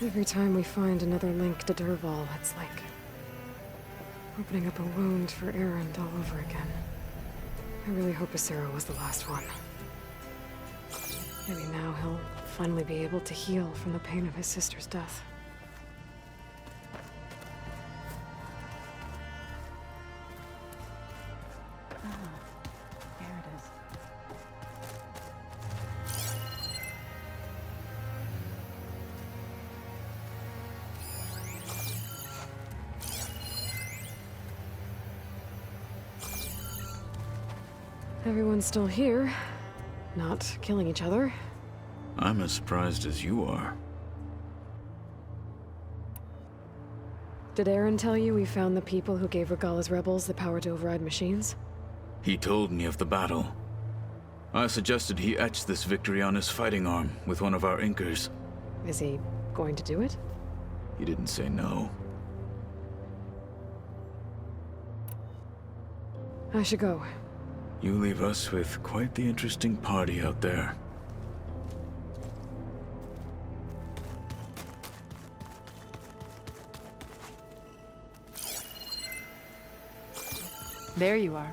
Every time we find another link to Dervahl, it's like opening up a wound for Erend all over again. I really hope Asera was the last one. Maybe now he'll finally be able to heal from the pain of his sister's death. There it is. Everyone's still here, not killing each other. I'm as surprised as you are. Did Aaron tell you we found the people who gave Regalla's rebels the power to override machines? He told me of the battle. I suggested he etch this victory on his fighting arm with one of our inkers. Is he going to do it? He didn't say no. I should go. You leave us with quite the interesting party out there. There you are.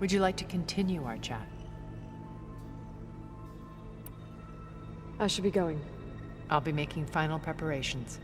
Would you like to continue our chat? I should be going. I'll be making final preparations.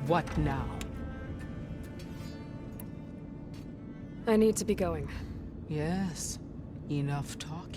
What now? I need to be going. Yes, enough talking.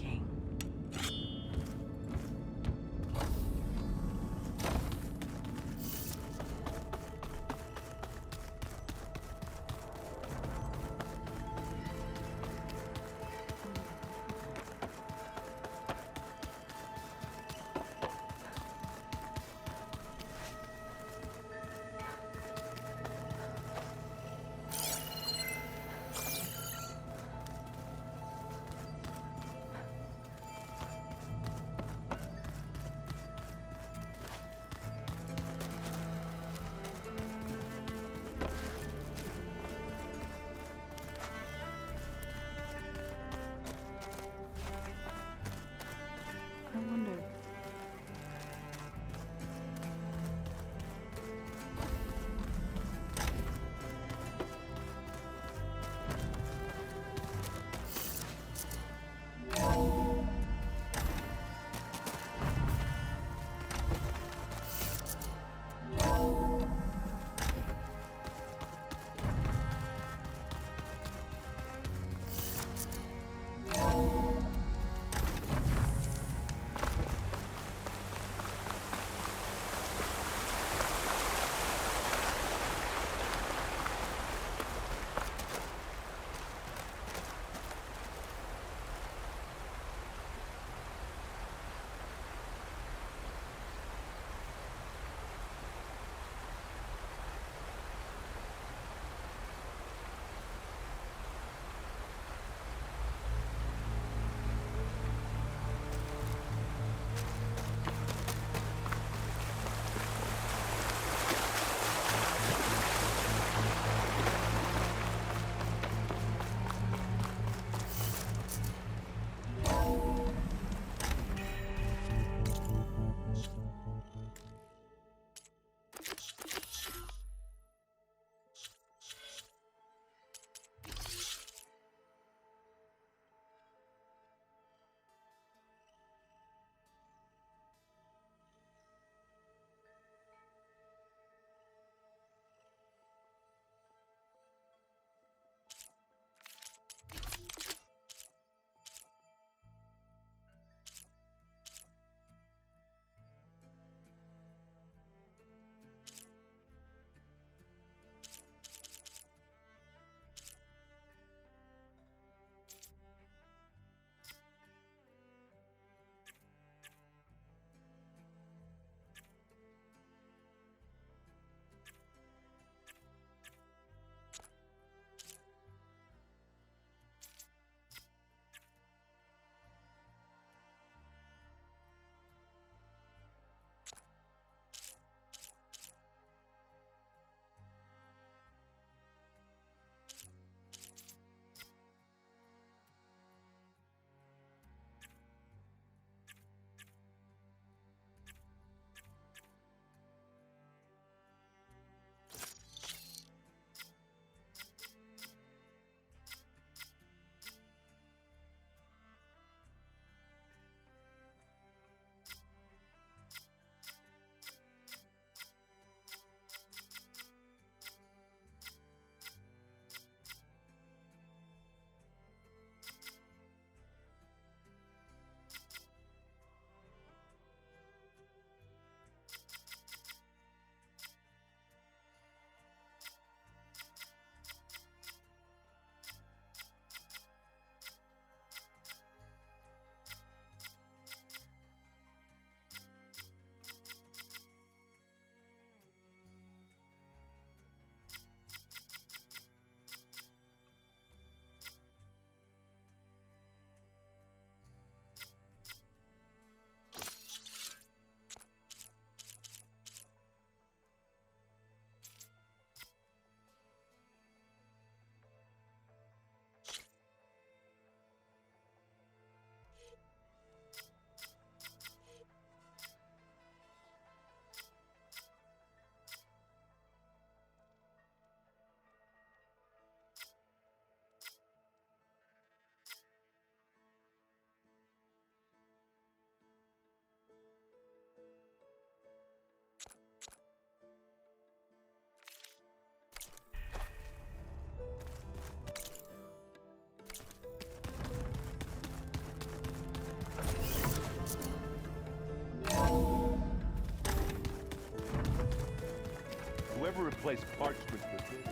place parchment for this.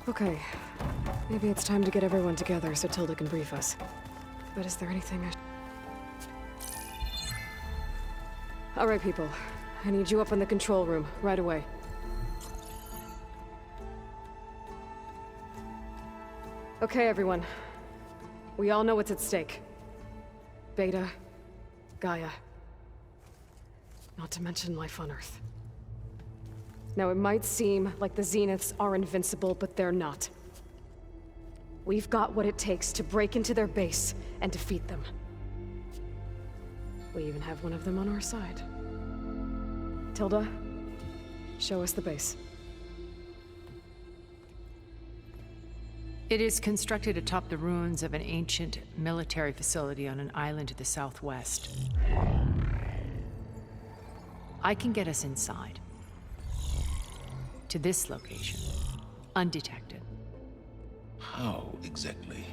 Okay. Maybe it's time to get everyone together so Tilda can brief us. But is there anything All right, people. I need you up in the control room, right away. Okay, everyone. We all know what's at stake. Beta, Gaia. Not to mention life on Earth. Now, it might seem like the Zeniths are invincible, but they're not. We've got what it takes to break into their base and defeat them. We even have one of them on our side. Tilda, show us the base. It is constructed atop the ruins of an ancient military facility on an island to the southwest. I can get us inside. To this location, undetected. How exactly?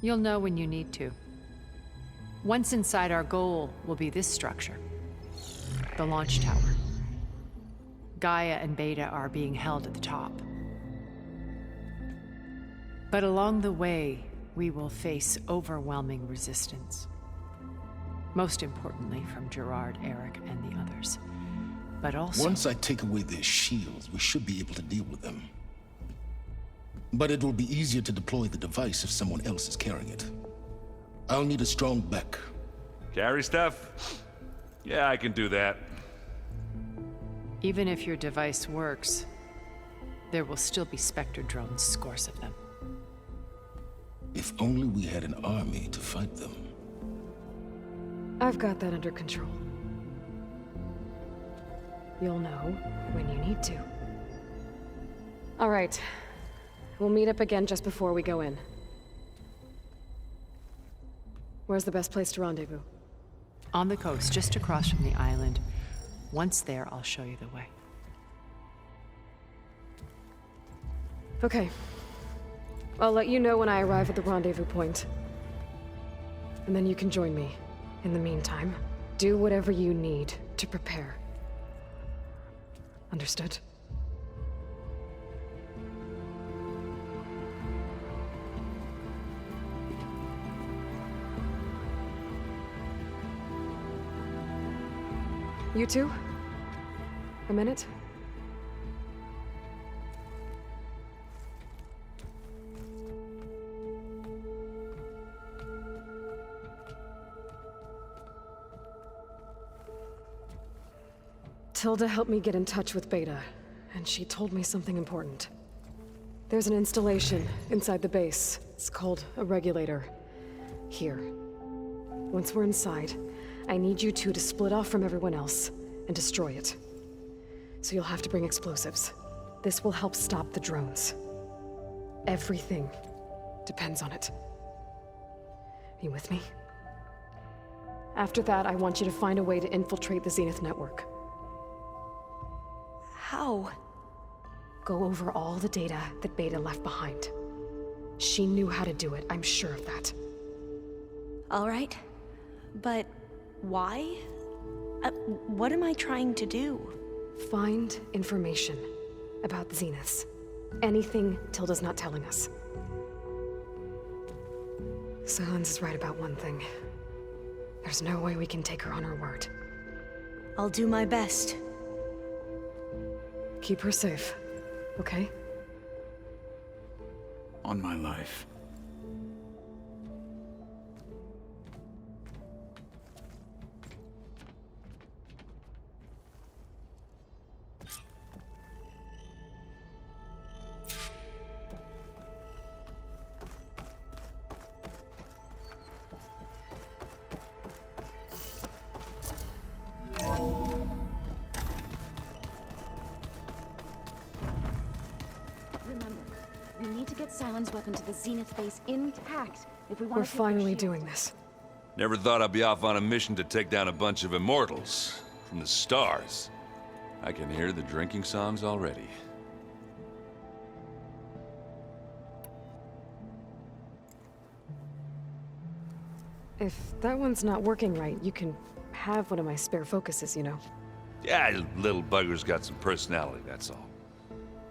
You'll know when you need to. Once inside, our goal will be this structure. The launch tower. Gaia and Beta are being held at the top. But along the way, we will face overwhelming resistance. Most importantly, from Gerard, Eric, and the others. But also... Once I take away their shields, we should be able to deal with them. But it will be easier to deploy the device if someone else is carrying it. I'll need a strong back. Carry stuff? Yeah, I can do that. Even if your device works, there will still be Spectre drones, scores of them. If only we had an army to fight them. I've got that under control. You'll know when you need to. All right. We'll meet up again just before we go in. Where's the best place to rendezvous? On the coast, just across from the island. Once there, I'll show you the way. Okay. I'll let you know when I arrive at the rendezvous point. And then you can join me. In the meantime, do whatever you need to prepare. Understood? You two? A minute? Tilda helped me get in touch with Beta, and she told me something important. There's an installation inside the base. It's called a regulator. Here. Once we're inside, I need you two to split off from everyone else and destroy it. So you'll have to bring explosives. This will help stop the drones. Everything depends on it. Are you with me? After that, I want you to find a way to infiltrate the Zenith network. How? Go over all the data that Beta left behind. She knew how to do it, I'm sure of that. All right. But why? What am I trying to do? Find information about the Zeniths. Anything Tilda's not telling us. Sylens is right about one thing. There's no way we can take her on her word. I'll do my best. Keep her safe, okay? On my life. Remember, we need to get Sylens' weapon to the Zenith base intact if we want We're to finally doing this. Never thought I'd be off on a mission to take down a bunch of immortals from the stars. I can hear the drinking songs already. If that one's not working right, you can have one of my spare focuses, you know. Yeah, little bugger's got some personality, that's all.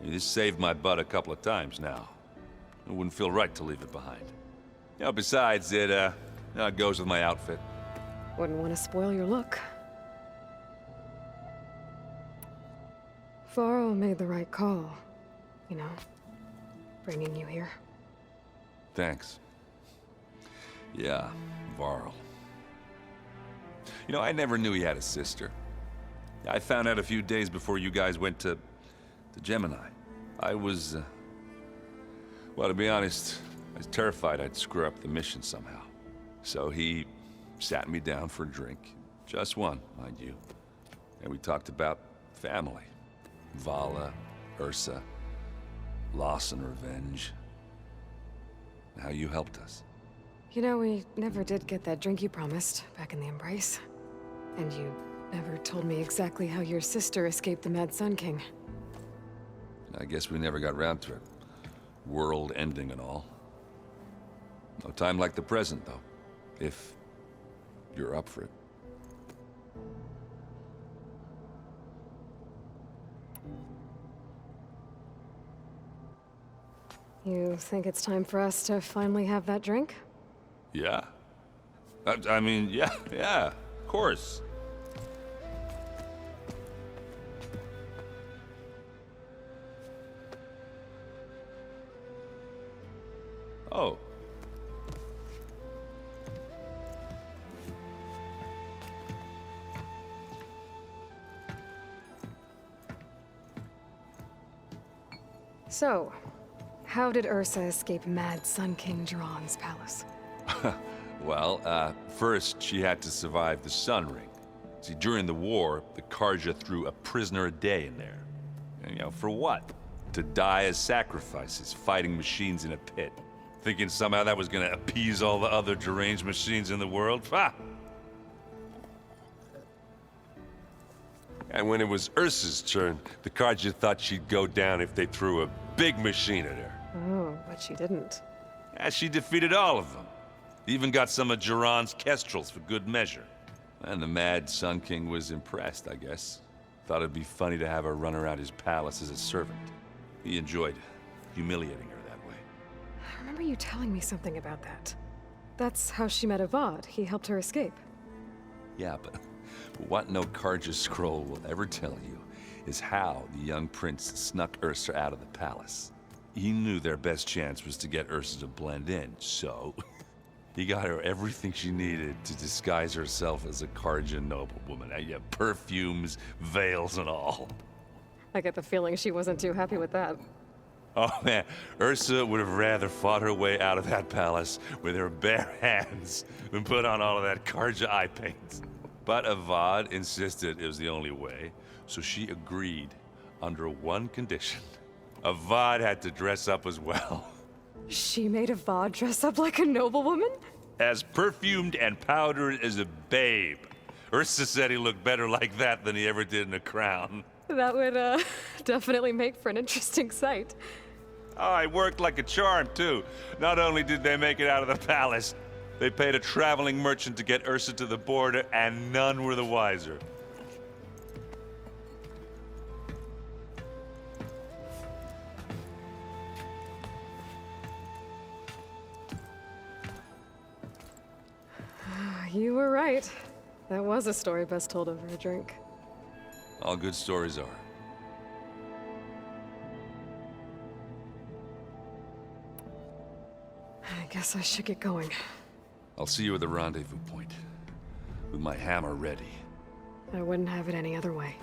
This saved my butt a couple of times now. It wouldn't feel right to leave it behind. You know, besides, it goes with my outfit. Wouldn't want to spoil your look. Varl made the right call, you know, bringing you here. Thanks. Yeah, Varl. You know, I never knew he had a sister. I found out a few days before you guys went to Gemini. I was, well, to be honest, I was terrified I'd screw up the mission somehow. So he sat me down for a drink. Just one, mind you. And we talked about family. Vala, Ursa, loss and revenge. How you helped us. You know, we never did get that drink you promised back in the Embrace. And you never told me exactly how your sister escaped the Mad Sun King. I guess we never got round to it. World ending and all. No time like the present, though. If you're up for it. You think it's time for us to finally have that drink? Yeah. I mean, yeah, of course. Oh. So, how did Ursa escape Mad Sun King Jiran's palace? Well, first she had to survive the Sun Ring. See, during the war, the Carja threw a prisoner a day in there. And, you know, for what? To die as sacrifices, fighting machines in a pit. Thinking somehow that was gonna appease all the other deranged machines in the world? Ha! And when it was Ursa's turn, the Carja thought she'd go down if they threw a big machine at her. Oh, but she didn't. And she defeated all of them. Even got some of Jiran's kestrels for good measure. And the Mad Sun King was impressed, I guess. Thought it'd be funny to have her run around his palace as a servant. He enjoyed humiliating her that way. I remember you telling me something about that. That's how she met Avad. He helped her escape. Yeah, but what no Carja scroll will ever tell you is how the young prince snuck Ursa out of the palace. He knew their best chance was to get Ursa to blend in, so he got her everything she needed to disguise herself as a Carja noblewoman. Yeah, perfumes, veils, and all. I get the feeling she wasn't too happy with that. Oh man, Ursa would have rather fought her way out of that palace with her bare hands than put on all of that Carja eye paint. But Avad insisted it was the only way, so she agreed under one condition. Avad had to dress up as well. She made Avad dress up like a noblewoman? As perfumed and powdered as a babe. Ursa said he looked better like that than he ever did in a crown. That would, definitely make for an interesting sight. Oh, it worked like a charm, too. Not only did they make it out of the palace, they paid a traveling merchant to get Ursa to the border, and none were the wiser. You were right. That was a story best told over a drink. All good stories are. I guess I should get going. I'll see you at the rendezvous point, with my hammer ready. I wouldn't have it any other way.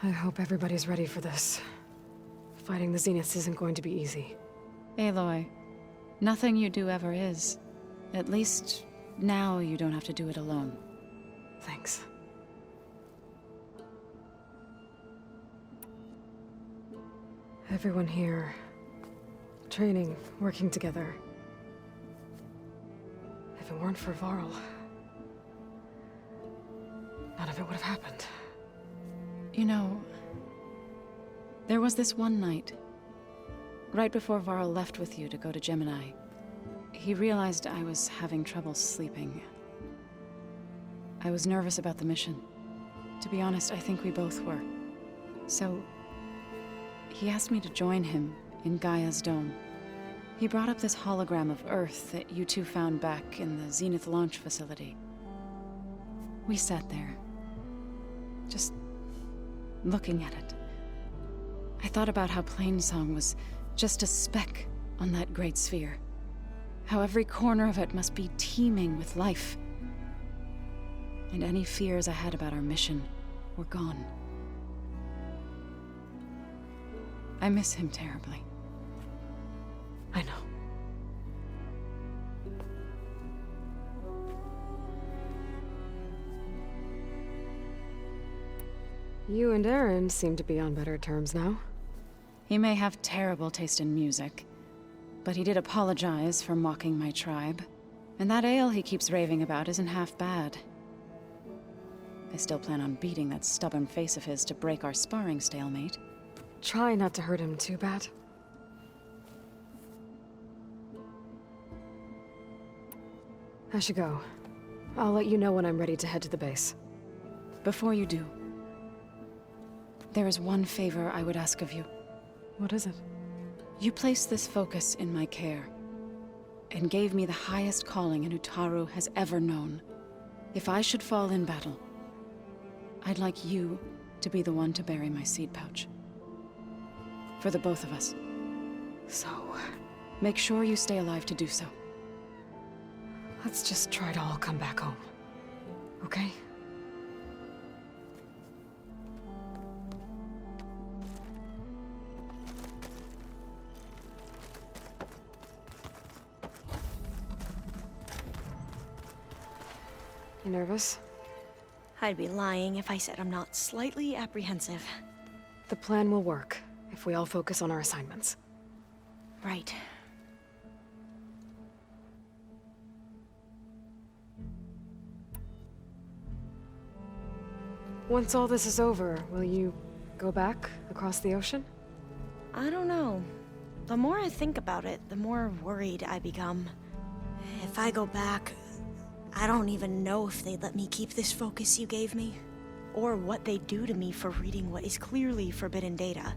I hope everybody's ready for this. Fighting the Zeniths isn't going to be easy. Aloy, nothing you do ever is. At least, now you don't have to do it alone. Thanks. Everyone here, training, working together. If it weren't for Varl, none of if it would have happened. You know, there was this one night, right before Varl left with you to go to Gemini. He realized I was having trouble sleeping. I was nervous about the mission. To be honest, I think we both were. So, he asked me to join him in Gaia's dome. He brought up this hologram of Earth that you two found back in the Zenith launch facility. We sat there, just looking at it. I thought about how Plainsong was just a speck on that great sphere. How every corner of it must be teeming with life. And any fears I had about our mission were gone. I miss him terribly. I know. You and Aaron seem to be on better terms now. He may have terrible taste in music, but he did apologize for mocking my tribe. And that ale he keeps raving about isn't half bad. I still plan on beating that stubborn face of his to break our sparring stalemate. Try not to hurt him too bad. I should go. I'll let you know when I'm ready to head to the base. Before you do, there is one favor I would ask of you. What is it? You placed this focus in my care, and gave me the highest calling an Utaru has ever known. If I should fall in battle, I'd like you to be the one to bury my seed pouch. For the both of us. So, make sure you stay alive to do so. let's just try to all come back home. Okay? You nervous? I'd be lying if I said I'm not slightly apprehensive. The plan will work if we all focus on our assignments. Right. Once all this is over, will you go back across the ocean? I don't know. The more I think about it, the more worried I become. If I go back, I don't even know if they'd let me keep this focus you gave me, or what they'd do to me for reading what is clearly forbidden data.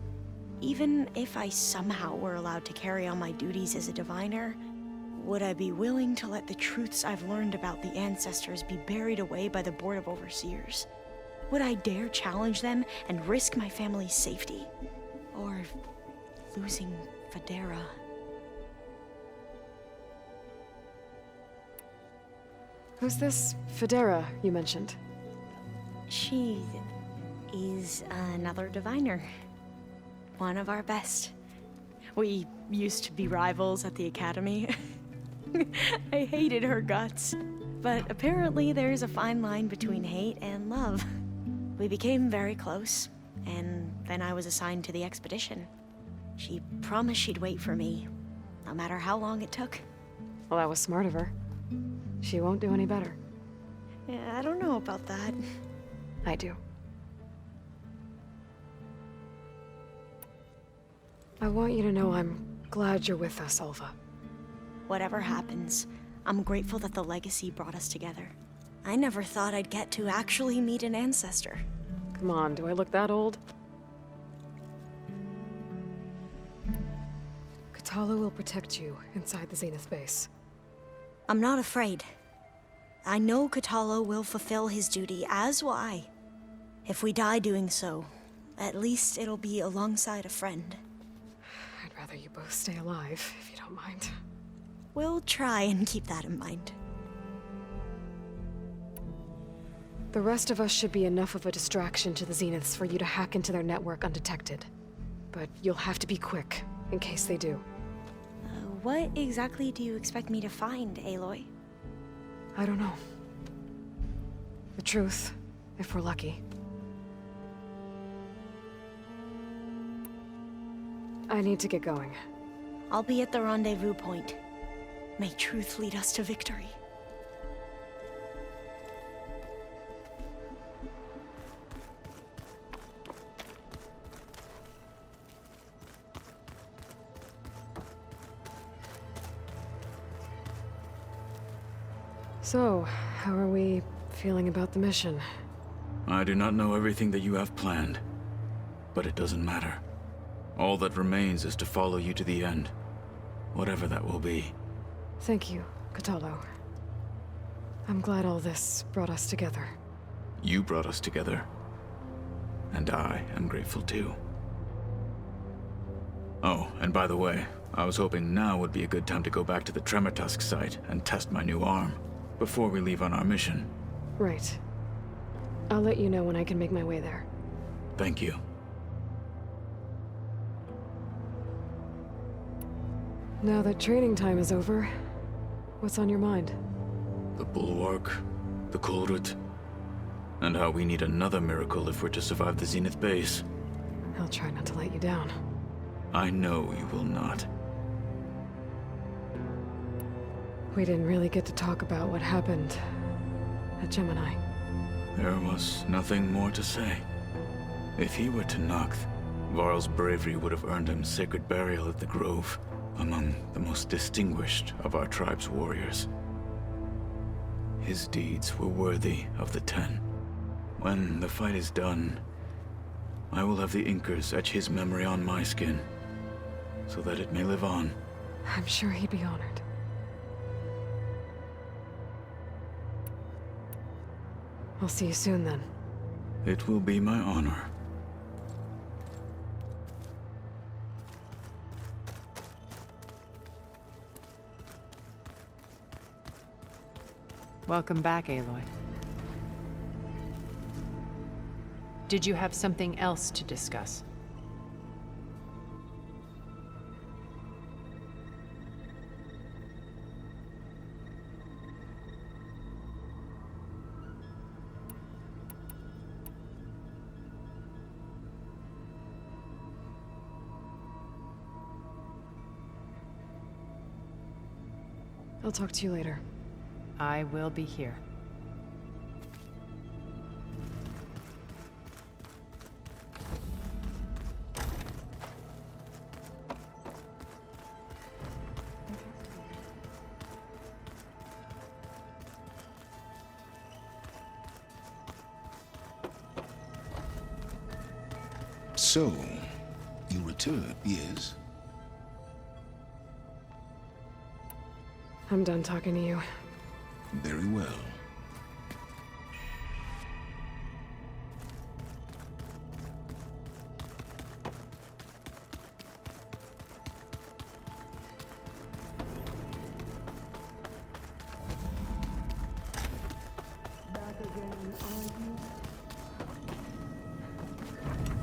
Even if I somehow were allowed to carry on my duties as a diviner, would I be willing to let the truths I've learned about the ancestors be buried away by the Board of Overseers? Would I dare challenge them and risk my family's safety? Or losing Federa? Who's this Federa you mentioned? She is another diviner. One of our best. We used to be rivals at the academy. I hated her guts. But apparently there's a fine line between hate and love. We became very close, and then I was assigned to the expedition. She promised she'd wait for me, no matter how long it took. Well, that was smart of her. She won't do any better. Yeah, I don't know about that. I do. I want you to know I'm glad you're with us, Olva. Whatever happens, I'm grateful that the legacy brought us together. I never thought I'd get to actually meet an ancestor. Come on, do I look that old? Kotallo will protect you inside the Zenith base. I'm not afraid. I know Kotallo will fulfill his duty, as will I. If we die doing so, at least it'll be alongside a friend. I'd rather you both stay alive, if you don't mind. We'll try and keep that in mind. The rest of us should be enough of a distraction to the Zeniths for you to hack into their network undetected. But you'll have to be quick, in case they do. What exactly do you expect me to find, Aloy? I don't know. The truth, if we're lucky. I need to get going. I'll be at the rendezvous point. May truth lead us to victory. So, how are we feeling about the mission? I do not know everything that you have planned, but it doesn't matter. All that remains is to follow you to the end, whatever that will be. Thank you, Kotallo. I'm glad all this brought us together. You brought us together, and I am grateful too. Oh, and by the way, I was hoping now would be a good time to go back to the Tremortusk site and test my new arm, before we leave on our mission. Right. I'll let you know when I can make my way there. Thank you. Now that training time is over, what's on your mind? The Bulwark, the Kulrut, and how we need another miracle if we're to survive the Zenith base. I'll try not to let you down. I know you will not. We didn't really get to talk about what happened at Gemini. There was nothing more to say. If he were to Noct, Varl's bravery would have earned him sacred burial at the Grove, among the most distinguished of our tribe's warriors. His deeds were worthy of the Ten. When the fight is done, I will have the Inkers etch his memory on my skin, so that it may live on. I'm sure he'd be honored. I'll see you soon then. It will be my honor. Welcome back, Aloy. Did you have something else to discuss? I'll talk to you later. I will be here. So, you returned, yes? I'm done talking to you. Very well.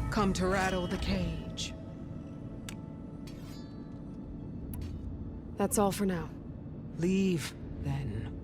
Come to rattle the cage. That's all for now. Leave, then.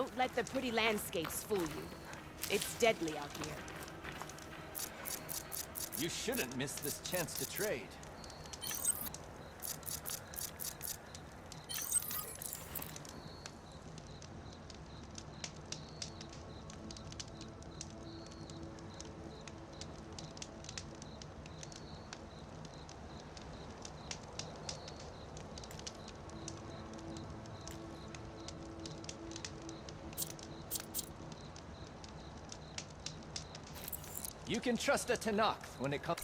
Don't let the pretty landscapes fool you. It's deadly out here. You shouldn't miss this chance to trade. You can trust a Tenakth when it comes.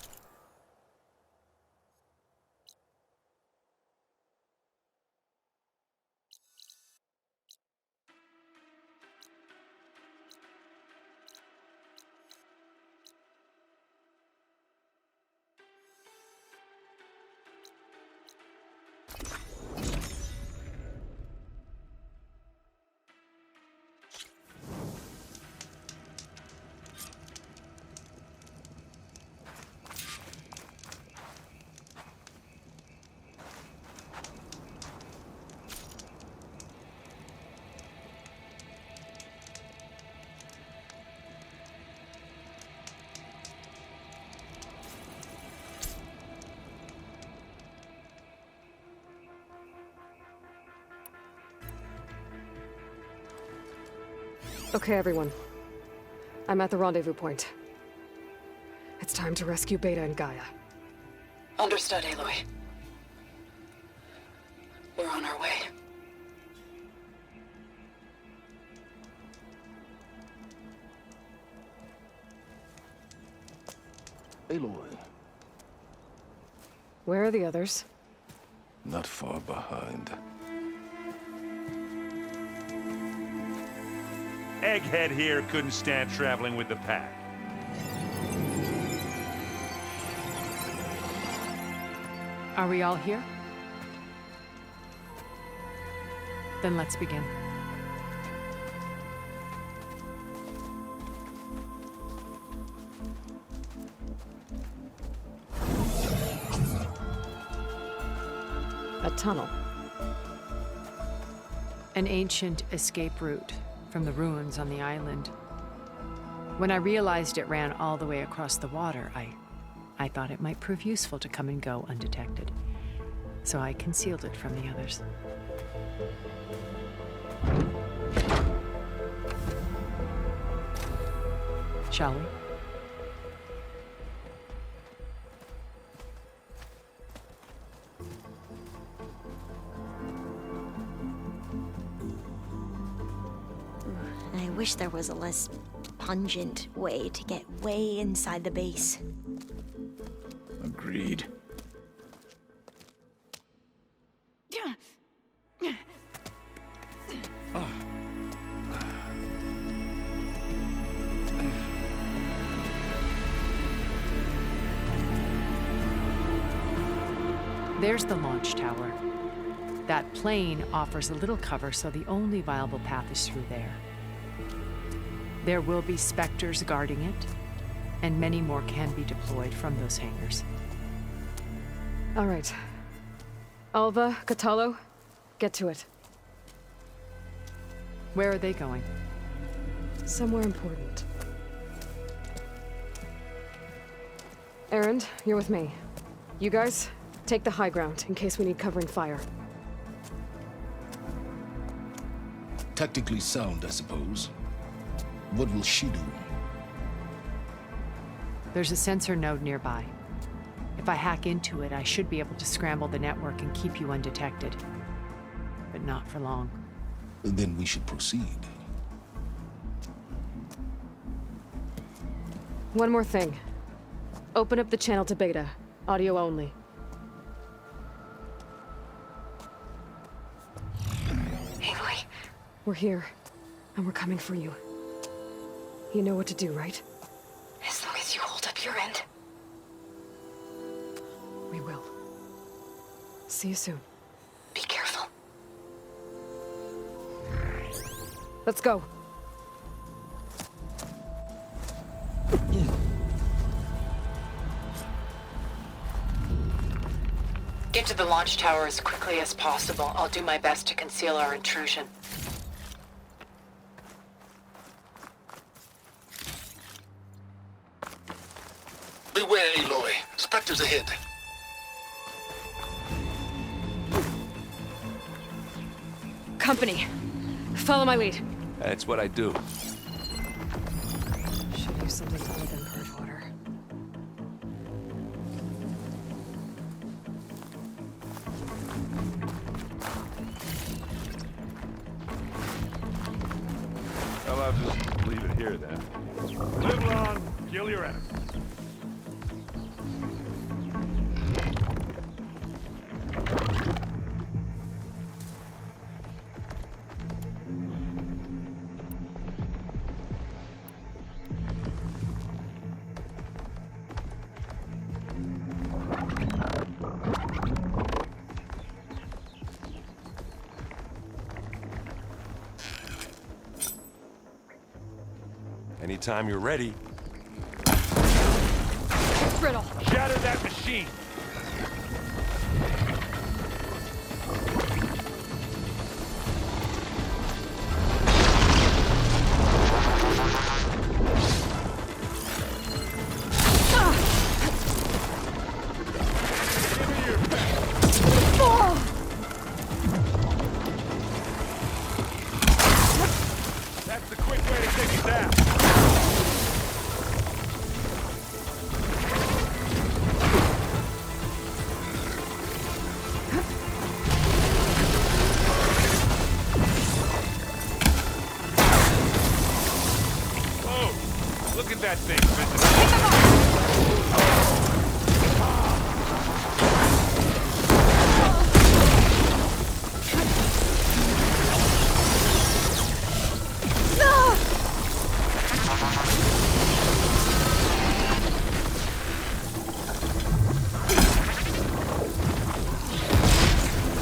Okay, everyone. I'm at the rendezvous point. It's time to rescue Beta and Gaia. Understood, Aloy. We're on our way. Aloy, Where are the others? not far behind. Egghead here couldn't stand traveling with the pack. Are we all here? Then let's begin. A tunnel. An ancient escape route from the ruins on the island. When I realized it ran all the way across the water, I thought it might prove useful to come and go undetected. So I concealed it from the others. Shall we? I wish there was a less pungent way to get way inside the base. Agreed. There's the launch tower. That plane offers a little cover, so the only viable path is through there. There will be Spectres guarding it, and many more can be deployed from those hangars. All right. Alva, Kotallo, get to it. Where are they going? Somewhere important. Erend, you're with me. You guys, take the high ground in case we need covering fire. Tactically sound, I suppose. What will she do? There's a sensor node nearby. If I hack into it, I should be able to scramble the network and keep you undetected. But not for long. Then we should proceed. One more thing. Open up the channel to Beta. Audio only. Aloy, We're here, and we're coming for you. You know what to do, right? as long as you hold up your end. We will. See you soon. Be careful. Let's go. Get to the launch tower as quickly as possible. I'll do my best to conceal our intrusion. Beware, Aloy. Spectres ahead. Company. Follow my lead. That's what I do. Should use something other than purge water. Well, I'll just leave it here then. Live long, kill your enemy. Anytime you're ready. Riddle. Shatter that machine! That's the quick way to take it down. Whoa! Look at that thing, Vincent.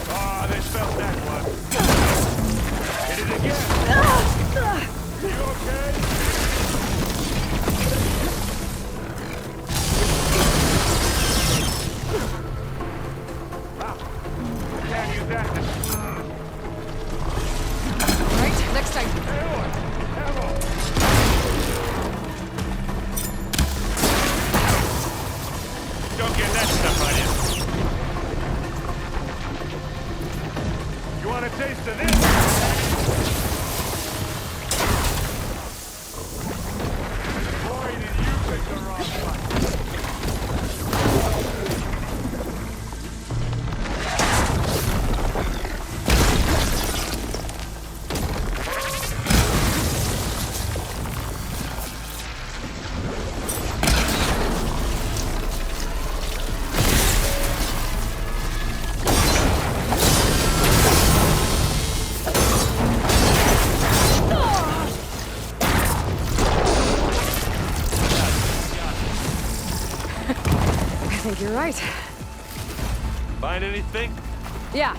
Ah, they felt that one. Hit it again. You okay? Wow. Can't use that. Right, next time. Don't get that stuff on you. You want a taste of this? Boy, did you pick the wrong one. I think you're right. Find anything? Yeah.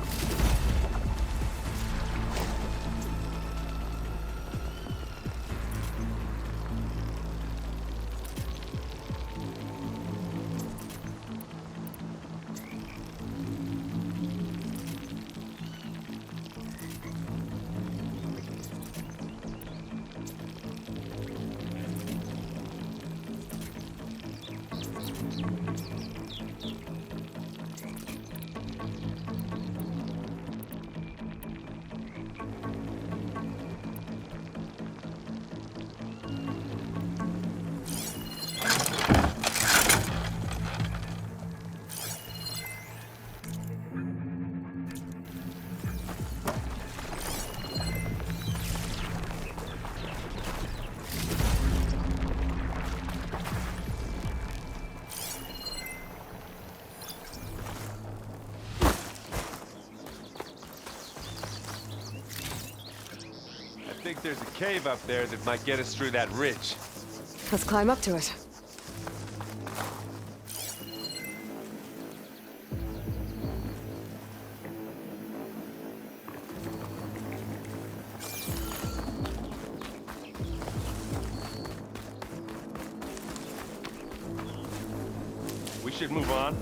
I think there's a cave up there that might get us through that ridge. Let's climb up to it. We should move on.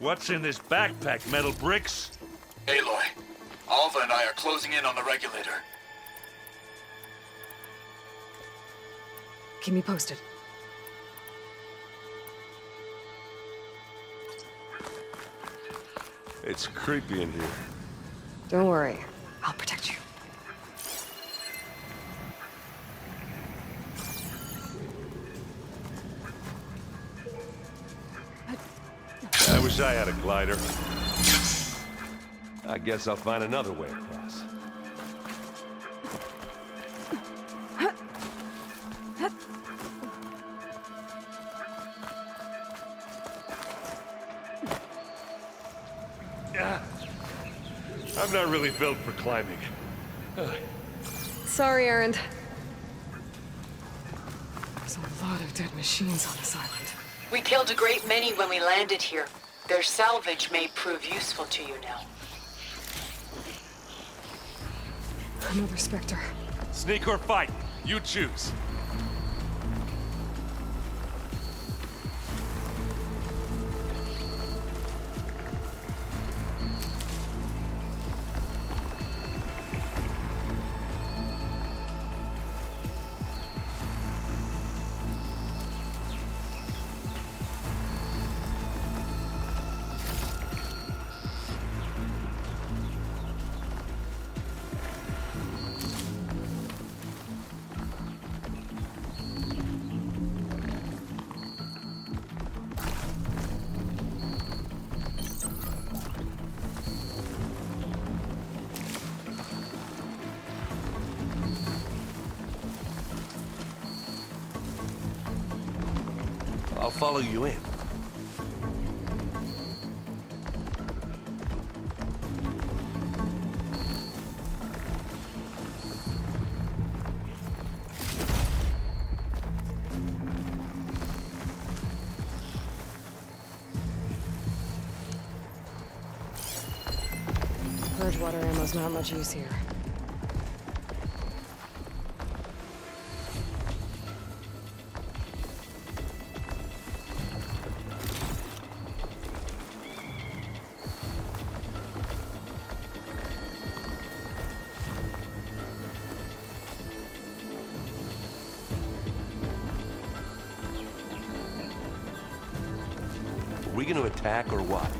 What's in this backpack, metal bricks? Aloy, Alva and I are closing in on the regulator. Keep me posted. It's creepy in here. Don't worry. I'll protect you. I wish I had a glider. I guess I'll find another way across. I'm not really built for climbing. Sorry, Erend. There's a lot of dead machines on this island. We killed a great many when we landed here. Their salvage may prove useful to you now. Another Spectre. Sneak or fight, you choose. I'll follow you in. Purge-water ammo's not much use here. Are we gonna attack or what?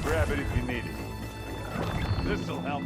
Grab it if you need it. This'll help.